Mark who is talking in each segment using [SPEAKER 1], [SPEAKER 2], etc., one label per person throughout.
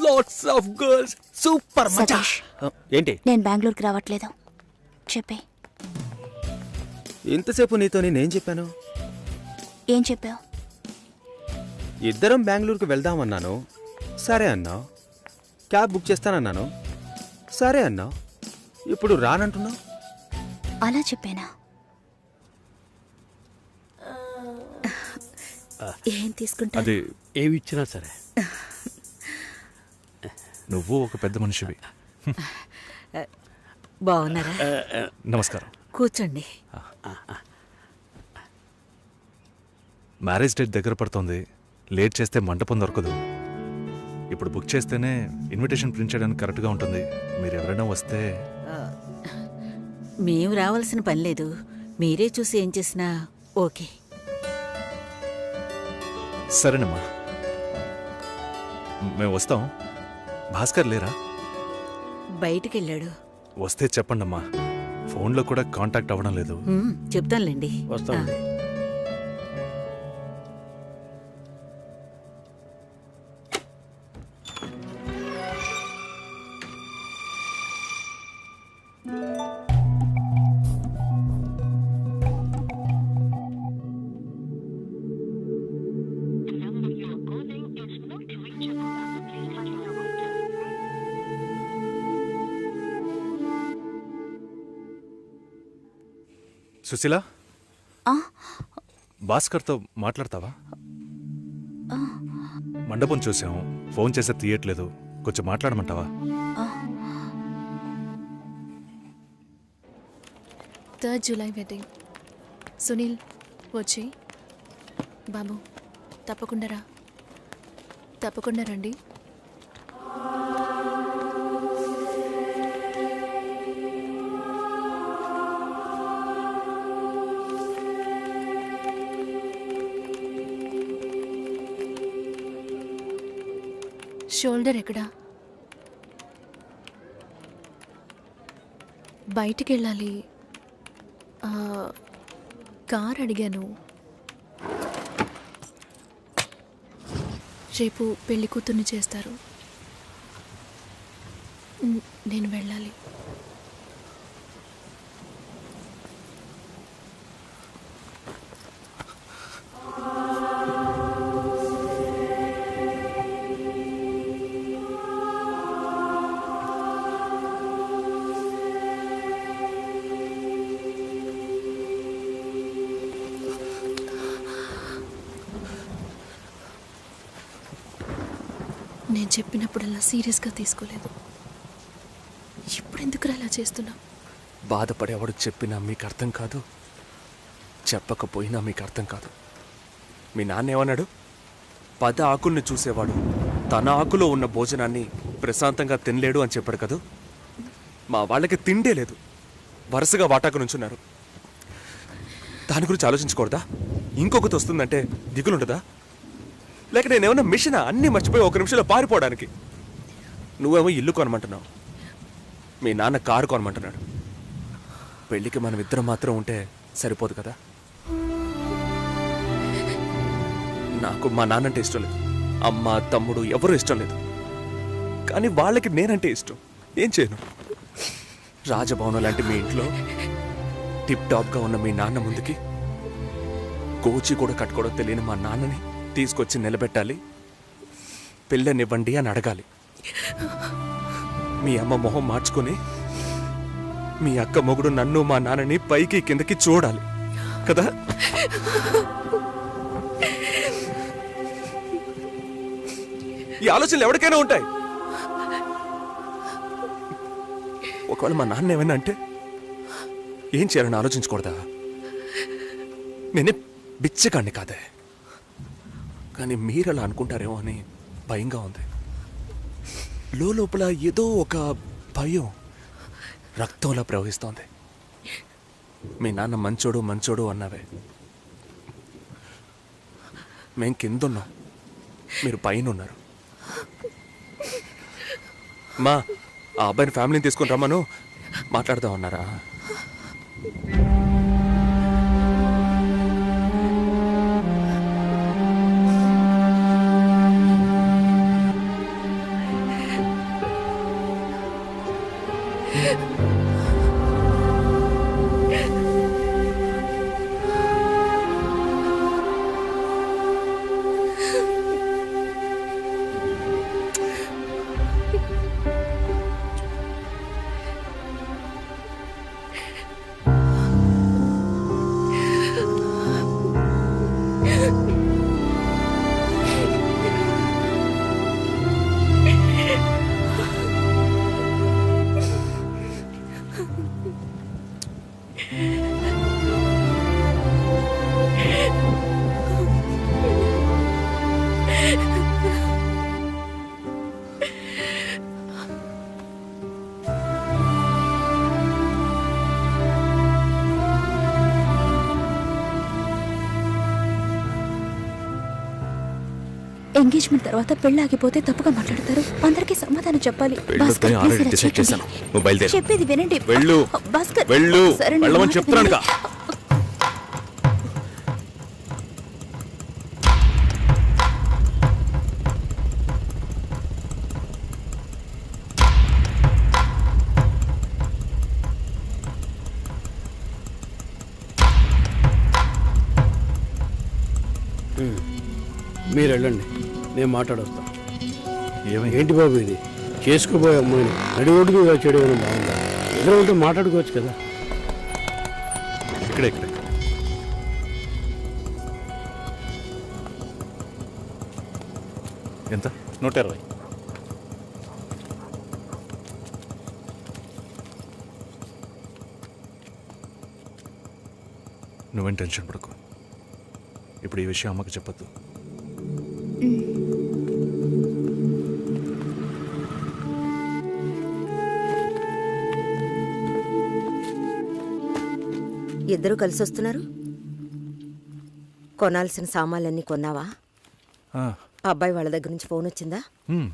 [SPEAKER 1] LADS of girls, super మచా.
[SPEAKER 2] సతీష్,
[SPEAKER 1] ఏంటి
[SPEAKER 2] నేను బెంగళూరుకి రావట్లేదు. చెప్పే.
[SPEAKER 1] ఇంతసేపు నీతో నేనేం చెప్పాను?
[SPEAKER 2] ఏం చెప్పావు?
[SPEAKER 1] ఇద్దరం బెంగళూరుకి వెళ్దామన్నాను, సరే అన్నావు. క్యాబ్ బుక్ చేస్తానన్నాను, సరే అన్నావు. ఇప్పుడు రానంటున్నావు.
[SPEAKER 2] అలా చెప్పానా? ఏం తీసుకుంటా?
[SPEAKER 3] అది ఏమి ఇచ్చినా సరే.
[SPEAKER 4] నువ్వు ఒక పెద్ద మనిషివి.
[SPEAKER 5] బాగున్నారా?
[SPEAKER 4] నమస్కారం.
[SPEAKER 5] కూర్చోండి.
[SPEAKER 4] మ్యారేజ్ డేట్ దగ్గర పడుతోంది. లేట్ చేస్తే మంటపం దొరకదు. ఇప్పుడు బుక్ చేస్తేనే ఇన్విటేషన్ ప్రింట్ చేయడానికి కరెక్ట్గా ఉంటుంది. మీరు ఎవరైనా వస్తే.
[SPEAKER 5] మేము రావాల్సిన పని లేదు. మీరే చూసి ఏం చేసినా ఓకే.
[SPEAKER 4] సరేనమ్మా, మేము వస్తాం. భాస్కర్ లేరా?
[SPEAKER 5] బయటికెళ్ళాడు.
[SPEAKER 4] వస్తే చెప్పండమ్మా. ఫోన్లో కూడా కాంటాక్ట్ అవ్వడం లేదు.
[SPEAKER 5] చెప్తానులేండి.
[SPEAKER 3] వస్తామండి.
[SPEAKER 4] సుశీల,
[SPEAKER 2] ఆ?
[SPEAKER 4] భాస్కర్తో మాట్లాడతావా? మండపం చూసాం, ఫోన్ చేస్తే తీయట్లేదు. కొంచెం మాట్లాడమంటావా?
[SPEAKER 6] 3rd July wedding. సునీల్ వచ్చి. బాబు తప్పకుండా రా. తప్పకుండా రండి. షోల్డర్ ఎక్కడా? బయటికి వెళ్ళాలి. కార్ అడిగాను. రేపు పెళ్లి కూతుర్ని చేస్తారు. నేను వెళ్ళాలి. నేను చెప్పినప్పుడల్లా సీరియస్గా తీసుకోలేదు. ఇప్పుడు ఎందుకు అలా చేస్తున్నా?
[SPEAKER 7] బాధపడేవాడు చెప్పినా మీకు అర్థం కాదు, చెప్పకపోయినా మీకు అర్థం కాదు. మీ నాన్న ఏమన్నాడు? 10 ఆకుల్ని చూసేవాడు తన ఆకులో ఉన్న భోజనాన్ని ప్రశాంతంగా తినలేడు అని చెప్పాడు కదా. మా వాళ్ళకి తిండే లేదు, వరుసగా వాటాకు నుంచున్నారు. దాని గురించి ఆలోచించకూడదా? ఇంకొకటి వస్తుందంటే దిగులుండదా? లేక నేనేమన్నా మిషనా అన్నీ మర్చిపోయి 1 నిమిషంలో పారిపోవడానికి? నువ్వేమో ఇల్లు కొనమంటున్నావు, మీ నాన్న కారు కొనమంటున్నాడు. పెళ్ళికి మనం ఇద్దరం మాత్రం ఉంటే సరిపోదు కదా. నాకు మా నాన్నంటే ఇష్టం లేదు, అమ్మ తమ్ముడు ఎవరూ ఇష్టం లేదు. కానీ వాళ్ళకి నేనంటే ఇష్టం. ఏం చేయను? రాజభవనం లాంటి మీ ఇంట్లో టిప్ టాప్గా ఉన్న మీ నాన్న ముందుకి కోచి కూడా కట్టుకోవడం తెలియని మా నాన్నని తీసుకొచ్చి నిలబెట్టాలి. పిల్లనివ్వండి అని అడగాలి. మీ అమ్మ మొహం మార్చుకొని మీ అక్క మొగుడు నన్ను మా నాన్నని పైకి కిందకి చూడాలి కదా. ఈ ఆలోచనలు ఎవరికైనా ఉంటాయి. ఒకవేళ మా నాన్న ఏమైనా అంటే ఏం చేయాలని ఆలోచించకూడదా? నేనే బిచ్చగాన్ని కాదే, కానీ మీరలా అనుకుంటారేమో అని భయంగా ఉంది. లోపల ఏదో ఒక భయం రక్తంలా ప్రవహిస్తోంది. మీ నాన్న మంచోడు మంచోడు అన్నావే, మేం కిందున్నాం, మీరు పైన ఉన్నారు. మా ఆ అబ్బాయిని ఫ్యామిలీని తీసుకుని రమ్మను, మాట్లాడదాం అన్నారా?
[SPEAKER 2] ఎంగేజ్మెంట్ తర్వాత పెళ్లి ఆగిపోతే తప్పుగా మాట్లాడతారు. అందరికీ సమాధానం చెప్పాలి.
[SPEAKER 7] పెళ్ళొద్దని
[SPEAKER 2] భాస్కర్,
[SPEAKER 7] ఆల్రెడీ
[SPEAKER 2] please ఇలా
[SPEAKER 7] డిసైడ్
[SPEAKER 2] చేయకండి.
[SPEAKER 7] చేశాను. నువ్వు బయలుదేరు.
[SPEAKER 2] చెప్పేది వినండి.
[SPEAKER 7] వెళ్ళు.
[SPEAKER 2] భాస్కర్,
[SPEAKER 7] వెళ్ళు.
[SPEAKER 2] సరే, నా
[SPEAKER 7] వెళ్ళమని
[SPEAKER 2] మాట
[SPEAKER 7] చెప్తున్నానుగా.
[SPEAKER 2] వినండి.
[SPEAKER 3] మీరు వెళ్ళండి, నేను మాట్లాడొస్తాను.
[SPEAKER 4] ఏమైంది?
[SPEAKER 3] ఏంటి బాబు ఇది? చేసుకోబోయే అమ్మాయిని నడి రోడ్డుకి ఇలా చేయడం బాగుందా? ఎదురు ఉంటే మాట్లాడుకోవచ్చు కదా.
[SPEAKER 4] ఇక్కడే ఎంత?
[SPEAKER 7] 120.
[SPEAKER 4] నువ్వేం టెన్షన్ పడకు. ఇప్పుడు ఈ విషయం అమ్మకి చెప్పొద్దు.
[SPEAKER 8] ఇద్దరు కలిసి వస్తున్నారు. కొనాల్సిన సామాన్లన్నీ కొన్నావా?
[SPEAKER 4] ఆ,
[SPEAKER 8] అబ్బాయి వాళ్ళ దగ్గర నుంచి ఫోన్ వచ్చిందా?
[SPEAKER 4] హ్మ్.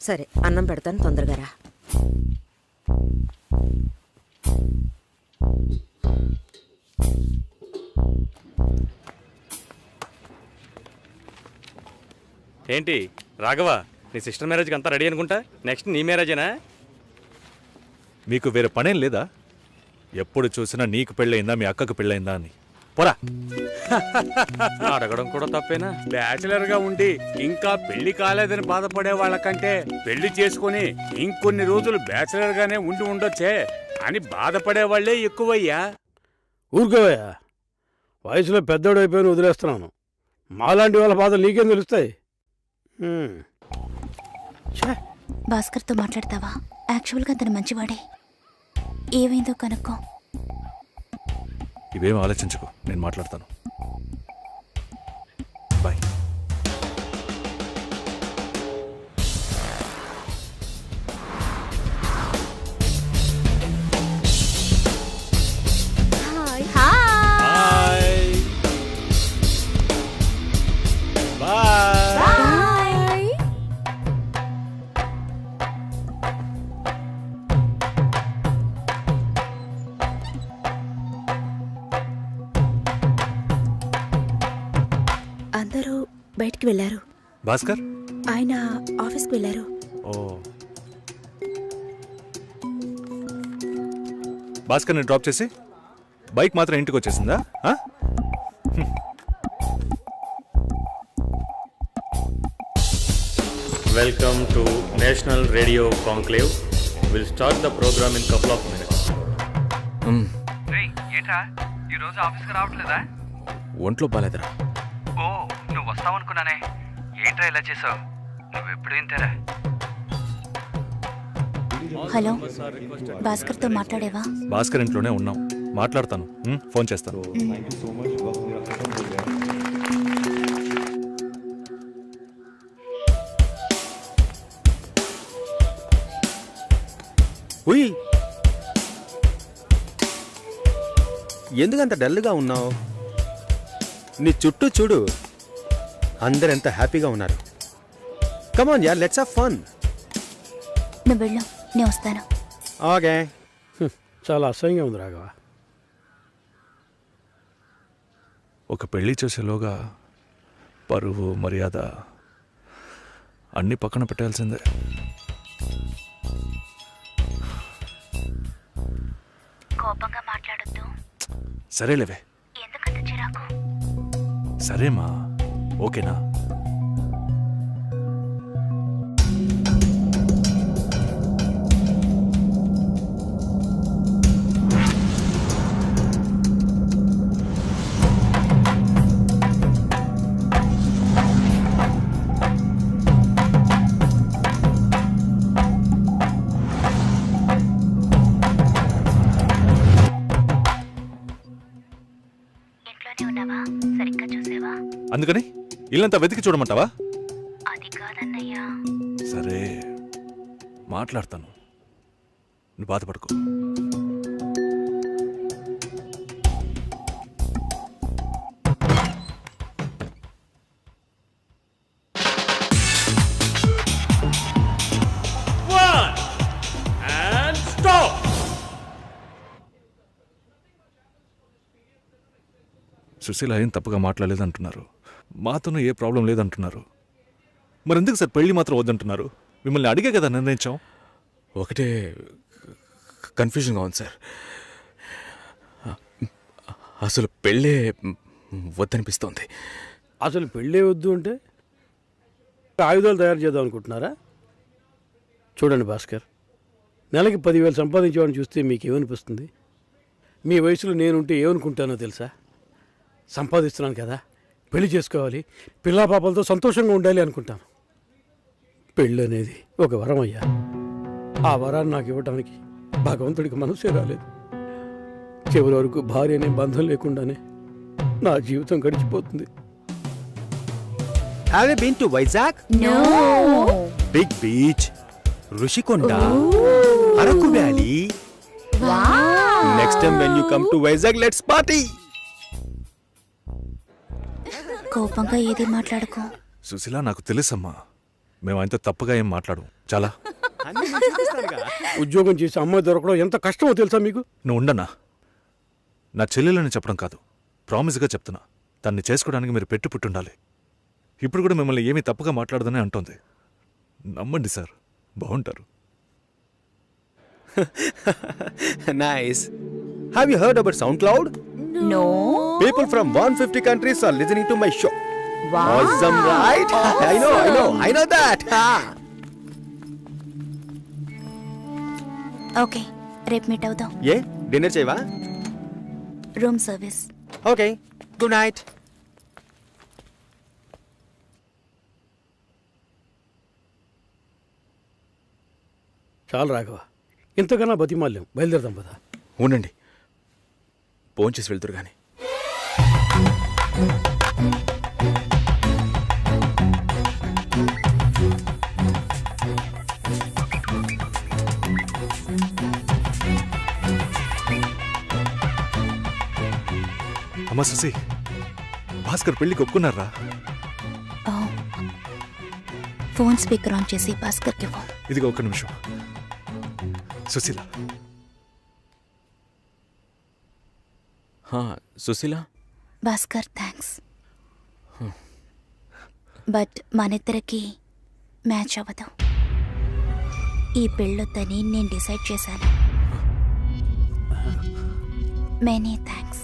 [SPEAKER 8] సరే, అన్నం పెడతాను, తొందరగా రా.
[SPEAKER 9] ఏంటి రాఘవ, నీ సిస్టర్ మ్యారేజ్కి అంతా రెడీ అనుకుంటా. నెక్స్ట్ నీ మ్యారేజేనా?
[SPEAKER 4] మీకు వేరే పనేం లేదా? ఎప్పుడు చూసినా నీకు పెళ్ళయిందా, మీ అక్కకు పెళ్ళయిందా అని. పోరా.
[SPEAKER 9] అడగడం కూడా తప్పేనా?
[SPEAKER 10] బ్యాచిలర్ గా ఉండి ఇంకా పెళ్లి కాలేదని బాధపడే వాళ్ళకంటే పెళ్లి చేసుకుని ఇంకొన్ని రోజులు బ్యాచిలర్ గానే ఉండి ఉండొచ్చే అని బాధపడే వాళ్లే ఎక్కువయ్యా.
[SPEAKER 3] ఊరుకోవయ్యా, వయసులో పెద్దోడు అయిపోయిన వదిలేస్తున్నాను. మాలాంటి వాళ్ళ బాధలు నీకేం తెలుస్తాయి?
[SPEAKER 2] భాస్కర్తో మాట్లాడతావా? యాక్చువల్గా అతను మంచివాడే. ఏమైందో కనుక్కో.
[SPEAKER 4] ఇవేం ఆలోచించుకో, నేను మాట్లాడతాను. బాయ్.
[SPEAKER 6] అందరూ బయటికి వెళ్ళారు.
[SPEAKER 4] భాస్కర్?
[SPEAKER 6] ఆయన ఆఫీస్కి వెళ్ళారు.
[SPEAKER 4] ఓ, భాస్కర్ని డ్రాప్ చేసి బైక్ మాత్రం ఇంటికి వచ్చేసిందా?
[SPEAKER 9] Welcome to national radio conclave. Will start the programme in couple of minutes.
[SPEAKER 11] ఏంట్రా ఈరోజు ఆఫీస్కి రావట్లేదా?
[SPEAKER 7] ఒంట్లో బాలేదురా.
[SPEAKER 11] ఓ, నువ్వు వస్తావనుకున్నానే. ఏంట్రా ఇలా చేసావు? నువ్వు ఎప్పుడు ఇంతేరా?
[SPEAKER 2] హలో, భాస్కర్తో మాట్లాడేవా?
[SPEAKER 4] భాస్కర్ ఇంట్లోనే ఉన్నాం, మాట్లాడతాను. ఫోన్ చేస్తాను.
[SPEAKER 1] ఉయ్, ఎందుకంత డల్గా ఉన్నావు? నీ చుట్టూ చూడు, అందరెంత హ్యాపీగా ఉన్నారు. కమాన్ యార్, లెట్స్ హావ్ ఫన్.
[SPEAKER 2] నువ్వు వెళ్ళు, నేను వస్తాను.
[SPEAKER 1] ఓకే.
[SPEAKER 3] చాలా అసహ్యంగా ఉంది రాఘవ.
[SPEAKER 4] ఒక పెళ్లి చేసేలోగా పరువు మర్యాద అన్నీ పక్కన పెట్టాల్సిందే.
[SPEAKER 2] కోపంగా మాట్లాడొద్దు.
[SPEAKER 4] సరేలేవే.
[SPEAKER 2] ఎందుకంత చిరాకు?
[SPEAKER 4] సరేమా, ఓకేనా? అందుకని ఇల్లంతా వెతికి చూడమంటావా?
[SPEAKER 2] అది కాదన్నయ్యా.
[SPEAKER 4] సరే, మాట్లాడతాను, నువ్వు బాధపడకు. సుశీల ఏం తప్పుగా మాట్లాడలేదంటున్నారు, మాతోనూ ఏ ప్రాబ్లం లేదంటున్నారు. మరి ఎందుకు సార్ పెళ్లి మాత్రం వద్దంటున్నారు? మిమ్మల్ని అడిగే కదా నిర్ణయించాం.
[SPEAKER 7] ఒకటే కన్ఫ్యూజన్గా ఉంది సార్. అసలు పెళ్ళే వద్దనిపిస్తోంది.
[SPEAKER 3] అసలు పెళ్ళే వద్దు అంటే ఆయుధాలు తయారు చేద్దాం అనుకుంటున్నారా? చూడండి భాస్కర్, నెలకి 10,000 సంపాదించేవాడిని చూస్తే మీకేమనిపిస్తుంది? మీ వయసులో నేనుంటే ఏమనుకుంటానో తెలుసా? సంపాదిస్తున్నాను కదా, పెళ్లి చేసుకోవాలి, పిల్లా పాపలతో సంతోషంగా ఉండాలి అనుకుంటాను. పెళ్ళి అనేది ఒక వరం అయ్యా. ఆ వరాన్ని నాకు ఇవ్వడానికి భగవంతుడికి మనసే రాలేదు. చివరి వరకు భార్య అనే బంధం లేకుండానే నా జీవితం గడిచిపోతుంది.
[SPEAKER 1] Have you been to Vizag?
[SPEAKER 2] No.
[SPEAKER 1] Big beach, Rushikonda, Araku Valley.
[SPEAKER 2] Wow.
[SPEAKER 1] Next time when you come to Vizag, let's party.
[SPEAKER 2] కోపంగా ఏది మాట్లాడుకో.
[SPEAKER 4] సుశీల, నాకు తెలుసమ్మా, మేము ఆయనతో తప్పుగా ఏం మాట్లాడు. చాలా
[SPEAKER 3] ఉద్యోగం చేసి అమ్మాయి దొరకడం ఎంత కష్టమో తెలుసా మీకు?
[SPEAKER 4] నువ్వు ఉండనా? నా చెల్లెలని చెప్పడం కాదు, ప్రామిస్గా చెప్తున్నా, తన్ని చేసుకోవడానికి మీరు పుట్టుండాలి. ఇప్పుడు కూడా మిమ్మల్ని ఏమీ తప్పుగా మాట్లాడదని అంటోంది. నమ్మండి సార్, బాగుంటారు.
[SPEAKER 1] Nice. Have you heard about SoundCloud?
[SPEAKER 2] No.
[SPEAKER 1] People from 150 countries are listening to my show.
[SPEAKER 2] Wow.
[SPEAKER 1] Awesome, right? I know that.
[SPEAKER 2] Okay, రేపు మీట్ అవుదాం.
[SPEAKER 1] ఏ డిన్నర్ చేయవా?
[SPEAKER 2] Room service.
[SPEAKER 1] Okay, good night.
[SPEAKER 3] చాలు రాఘవ, ఇంతకన్నా బతిమాల్యం. బయలుదేరదాం పదా.
[SPEAKER 7] ఉండండి, భోంచేసి వెళ్తురు కానీ.
[SPEAKER 4] అమ్మా సుశీ, భాస్కర్ పెళ్లికి ఒప్పుకున్నారా?
[SPEAKER 2] ఫోన్ స్పీకర్ ఆన్ చేసి భాస్కర్కి ఫోన్.
[SPEAKER 4] ఇదిగో ఒక్క నిమిషం. సుశీల.
[SPEAKER 7] సుశీల.
[SPEAKER 2] భాస్కర్, థ్యాంక్స్. బట్ మనిద్దరికి మ్యాచ్ అవ్వదు. ఈ పెళ్ళొద్దని నేను డిసైడ్ చేశాను. Many thanks.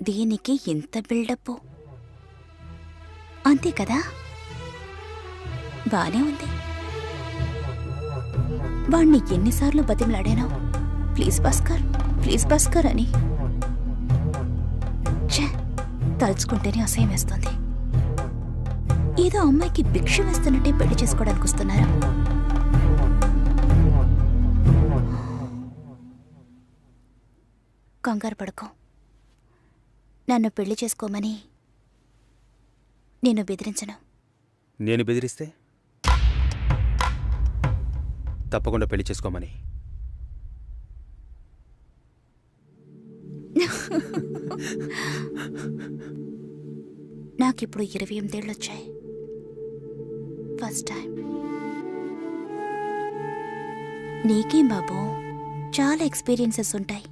[SPEAKER 2] దీనికి ఎంత బిల్డప్, అంతే కదా? బానే ఉంది. వాణ్ణి ఎన్నిసార్లు బతిమలాడాను, ప్లీజ్ భాస్కర్, ప్లీజ్ భాస్కర్ అని. తలుచుకుంటేనే అసహ్యం వేస్తుంది. ఏదో అమ్మాయికి భిక్ష వేస్తున్నట్టే పెళ్లి చేసుకోవడానికి వస్తున్నారా? కంగారు పడుకో. నన్ను పెళ్లి చేసుకోమని నేను బెదిరించను.
[SPEAKER 1] నేను బెదిరిస్తే తప్పకుండా పెళ్లి చేసుకోమని.
[SPEAKER 2] నాకిప్పుడు 28 ఏళ్ళు వచ్చాయి. First time. నీకేం బాబు, చాలా ఎక్స్పీరియన్సెస్ ఉంటాయి.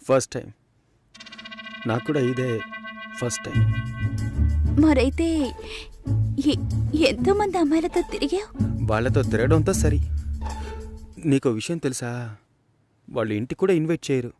[SPEAKER 1] First time. నాకు కూడా ఇదే ఫస్ట్ టైం.
[SPEAKER 2] మరైతే ఎంతోమంది అమ్మాయిలతో తిరిగావు?
[SPEAKER 1] వాళ్ళతో తిరగడంతో సరి. నీకో విషయం తెలుసా, వాళ్ళు ఇంటికి కూడా ఇన్వైట్ చేయరు.